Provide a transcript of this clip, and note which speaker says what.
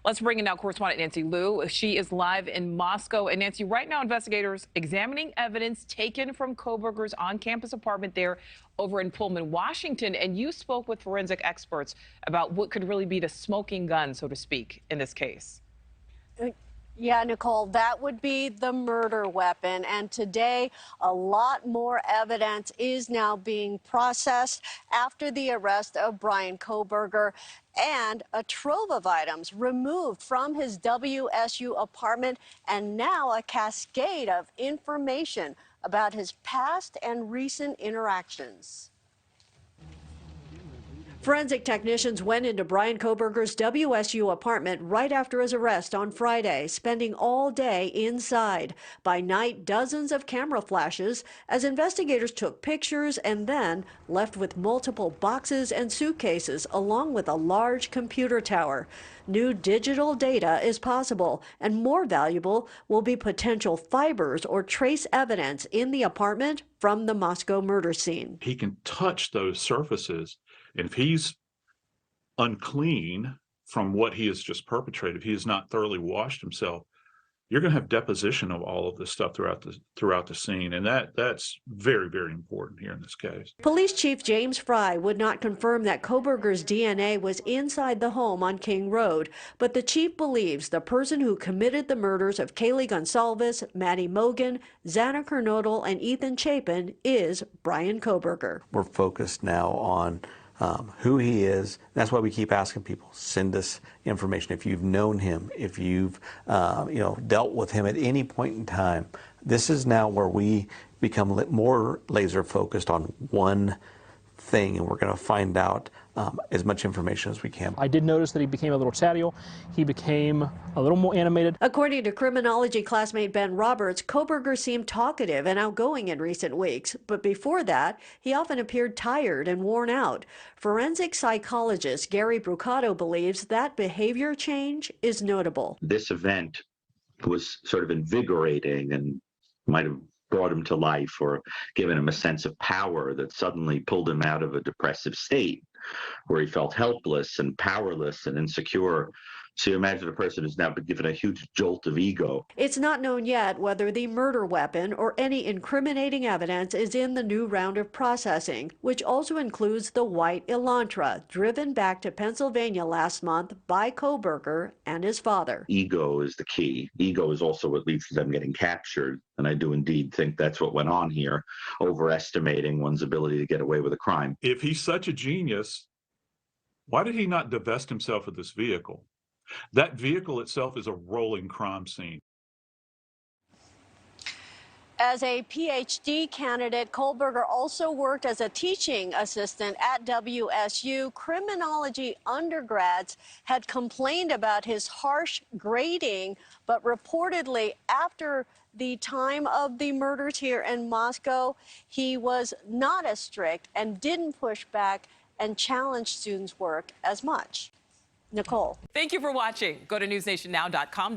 Speaker 1: Let's bring in now correspondent Nancy Liu. She is live in Moscow. And Nancy, right now investigators examining evidence taken from Kohberger's on-campus apartment there over in Pullman, Washington. And you spoke with forensic experts about what could really be the smoking gun, so to speak, in this case.
Speaker 2: Yeah, Nicole, that would be the murder weapon. And today, a lot more evidence is now being processed after the arrest of Bryan Kohberger, and a trove of items removed from his WSU apartment, and now a cascade of information about his past and recent interactions. Forensic technicians went into Bryan Kohberger's WSU apartment right after his arrest on Friday, spending all day inside. By night, dozens of camera flashes as investigators took pictures and then left with multiple boxes and suitcases, along with a large computer tower. New digital data is possible, and more valuable will be potential fibers or trace evidence in the apartment from the Moscow murder scene.
Speaker 3: He can touch those surfaces. And if he's unclean from what he has just perpetrated, if he has not thoroughly washed himself, you're going to have deposition of all of this stuff throughout the scene. And that's very, very important here in this case.
Speaker 2: Police Chief James Fry would not confirm that Kohberger's DNA was inside the home on King Road, but the chief believes the person who committed the murders of Kaylee Gonsalves, Maddie Mogan, Xana Kernodle, and Ethan Chapin is Bryan Kohberger.
Speaker 4: We're focused now on who he is. That's why we keep asking people, send us information. If you've known him, if you've dealt with him at any point in time, this is now where we become more laser focused on one thing, and we're going to find out as much information as we can.
Speaker 5: I did notice that he became a little chatty. He became a little more animated.
Speaker 2: According to criminology classmate Ben Roberts, Kohberger seemed talkative and outgoing in recent weeks, but before that, he often appeared tired and worn out. Forensic psychologist Gary Brucato believes that behavior change is notable.
Speaker 6: This event was sort of invigorating and might have brought him to life or given him a sense of power that suddenly pulled him out of a depressive state where he felt helpless and powerless and insecure. So you imagine a person who's now been given a huge jolt of ego.
Speaker 2: It's not known yet whether the murder weapon or any incriminating evidence is in the new round of processing, which also includes the white Elantra, driven back to Pennsylvania last month by Kohberger and his father.
Speaker 6: Ego is the key. Ego is also what leads to them getting captured. And I do indeed think that's what went on here, overestimating one's ability to get away with a crime.
Speaker 3: If he's such a genius, why did he not divest himself of this vehicle? That vehicle itself is a rolling crime scene.
Speaker 2: As a PhD candidate, Kohberger also worked as a teaching assistant at WSU. Criminology undergrads had complained about his harsh grading, but reportedly after the time of the murders here in Moscow, he was not as strict and didn't push back and challenge students' work as much. Nicole.
Speaker 1: Thank you for watching. Go to newsnationnow.com.